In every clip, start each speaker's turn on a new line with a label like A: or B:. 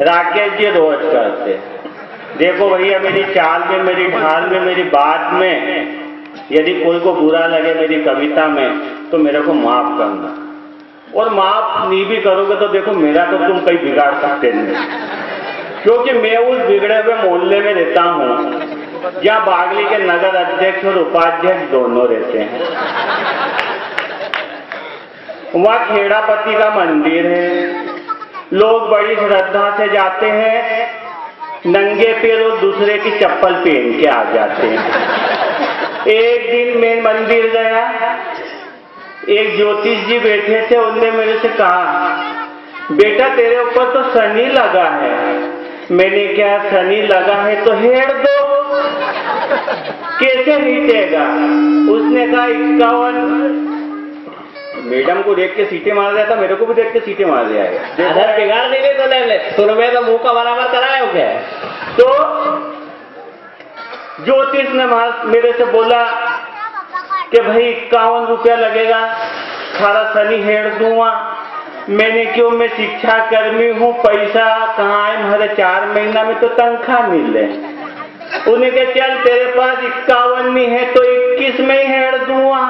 A: राकेश जी रोज करते। देखो भैया, मेरी चाल में, मेरी ढाल में, मेरी बात में यदि कोई को बुरा लगे मेरी कविता में तो मेरे को माफ करना, और माफ नहीं भी करोगे तो देखो मेरा तो तुम कहीं बिगाड़ सकते नहीं, क्योंकि मैं उस बिगड़े हुए मोहल्ले में रहता हूँ जहाँ बागली के नगर अध्यक्ष और उपाध्यक्ष दोनों रहते हैं। वहाँ खेड़ापति का मंदिर है, लोग बड़ी श्रद्धा से जाते हैं, नंगे पैर और दूसरे की चप्पल पहन के आ जाते हैं। एक दिन मैं मंदिर गया, एक ज्योतिष जी बैठे थे, उनने मेरे से कहा, बेटा तेरे ऊपर तो शनि लगा है। मैंने क्या, शनि लगा है तो हेड़ दो, कैसे हिटेगा? उसने कहा 51। मैडम को देख के सीटे मार दिया था, मेरे को भी देख के सीटे मार दिया है।
B: अगर बिगाड़ देंगे तो ले ले, तुम्हें तो मुंह का बराबर कराए हो क्या?
A: तो ज्योतिष ने मेरे से बोला कि भाई 51 रुपया लगेगा, सारा शनि हेड़ दूंगा। मैंने क्यों, मैं शिक्षा कर्मी हूँ, पैसा कहाँ है, हमारे 4 महीना में तो तनख्वाह मिल रहे। उन्हें कहा चल तेरे पास 51 नहीं है तो 21 में ही हेड़ दूंगा।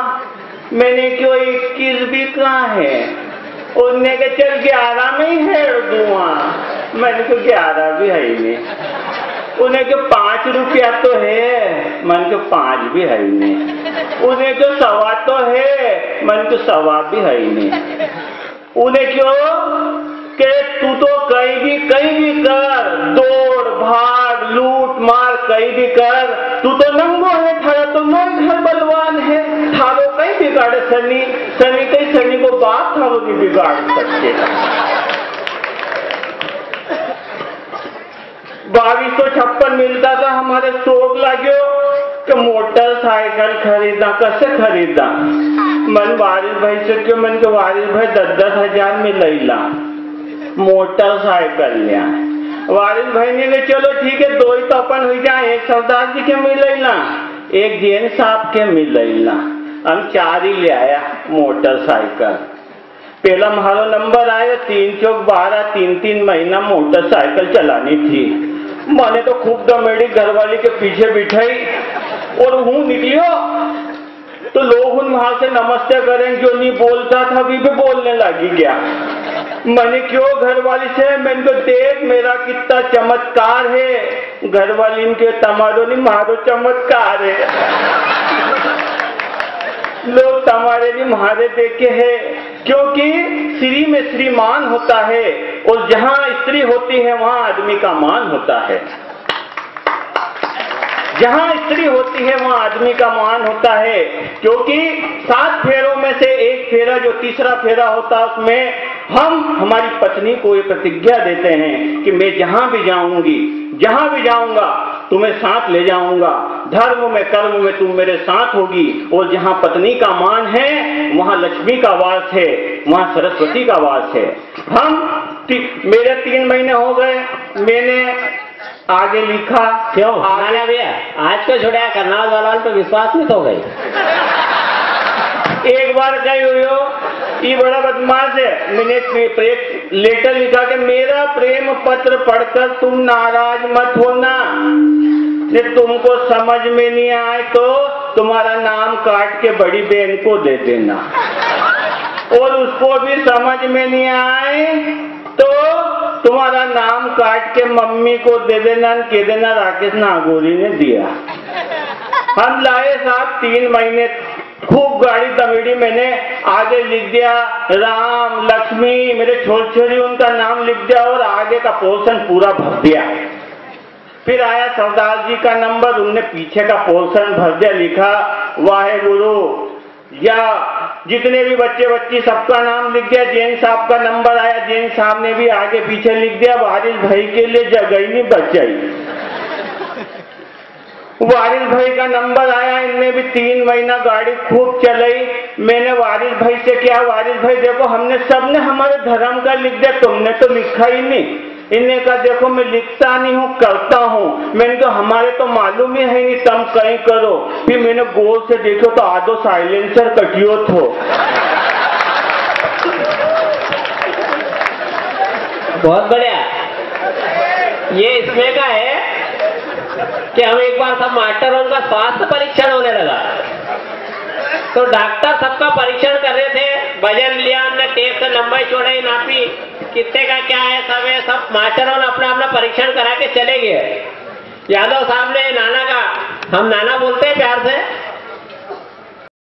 A: मैंने क्यों, 21 भी कहाँ है? उन्हें कहा चल 11 में ही हेड़ दूंगा। मैंने कहा 11 भी है ही नहीं। उन्हें कहा 5 रुपया तो है, मैंने कहा 5 भी है ही नहीं। उन्हें कहा 1.25 तो है, मैंने कहा 1.25 भी है ही नहीं। उन्हें क्यों कि तू तो कहीं भी कर, दौड़ भाग लूट मार कहीं भी कर, तू तो नंगो है, थारा तो मन घर बलवान है, थारो कहीं बिगाड़े शनि, शनि कहीं शनि को बाप थारो नहीं बिगाड़ सकते। 2256 मिलता था, हमारे शौक लाग्यो कि मोटरसाइकिल खरीदा। कैसे खरीदा? मन वारिस भाई से क्यों, मन के वारिस भाई 10-10 हजार में लैला मोटरसाइकिल लिया। वारिस भाई ने कहा चलो ठीक है, 2 ही तो अपन हो जाए, एक सरदार जी के मिल लेला, एक जैन साहब के मिल लेला। हम 4 ही ले आया मोटरसाइकिल। पहला हमारा नंबर आया 3 चौक 12, 3-3 महीना मोटरसाइकिल चलानी थी। मैंने तो खूब दमेड़ी घरवाली के पीछे बिठाई और हूँ निकलियो तो लोग वहां से नमस्ते करें, जो नहीं बोलता था अभी भी बोलने लगी गया। मैंने क्यों घरवाली से, मैंने तो देख मेरा कितना चमत्कार है। घरवाली इनके तमारो नहीं मारो चमत्कार है। लोग तमारे नहीं मारे देखे है, क्योंकि स्त्री में श्रीमान होता है और जहां स्त्री होती है वहां आदमी का मान होता है। जहां स्त्री होती है वहां आदमी का मान होता है, क्योंकि 7 फेरों में से एक फेरा जो तीसरा फेरा होता है उसमें हम हमारी पत्नी को ये प्रतिज्ञा देते हैं कि मैं जहां भी जाऊंगी, जहां भी जाऊंगा तुम्हें साथ ले जाऊंगा, धर्म में कर्म में तुम मेरे साथ होगी। और जहां पत्नी का मान है वहां लक्ष्मी का वास है, वहां सरस्वती का वास है। मेरे 3 महीने हो गए, मैंने आगे लिखा।
B: क्यों आगे भैया आज को छोड़ा करनाल वाला पे विश्वास नहीं हो गई?
A: एक बार गई हुई हो, ये बड़ा बदमाश है। मैंने लेटर लिखा कि मेरा प्रेम पत्र पढ़कर तुम नाराज मत होना, यदि तुमको समझ में नहीं आए तो तुम्हारा नाम काट के बड़ी बहन को दे देना, और उसको भी समझ में नहीं आए तो तुम्हारा नाम काट के मम्मी को दे देना, कह देना राकेश नागौरी ने दिया। हम लाए साहब 3 महीने खूब गाड़ी दमेड़ी, मैंने आगे लिख दिया राम लक्ष्मी, मेरे छोटे उनका नाम लिख दिया और आगे का पोर्शन पूरा भर दिया। फिर आया सरदार जी का नंबर, उनने पीछे का पोर्शन भर दिया, लिखा वाहे गुरु, या जितने भी बच्चे बच्ची सबका नाम लिख दिया। जैन साहब का नंबर आया, जैन साहब ने भी आगे पीछे लिख दिया। वारिस भाई के लिए जगह ही नहीं बचाई। वारिस भाई का नंबर आया, इनने भी 3 महीना गाड़ी खूब चलाई। मैंने वारिस भाई से क्या, वारिस भाई देखो हमने सबने हमारे धर्म का लिख दिया, तुमने तो लिखा ही नहीं। इन्हें कहा देखो मैं लिखता नहीं हूँ, करता हूँ। मैंने कहा हमारे तो मालूम ही है नहीं, तुम कहीं करो। फिर मैंने गौर से देखो तो आधो साइलेंसर कटियो थो।
B: बहुत बढ़िया। ये इसमें का है कि हम एक बार सब मास्टरों का स्वास्थ्य परीक्षण होने लगा, तो डॉक्टर सबका परीक्षण कर रहे थे, वजन लिया हमने, टेप से लंबाई चौड़ाई नापी, कितने का क्या है, सब मास्टरों ने अपना अपना परीक्षण करा के चले गए। यादव साहब ने नाना का, हम नाना बोलते हैं प्यार से,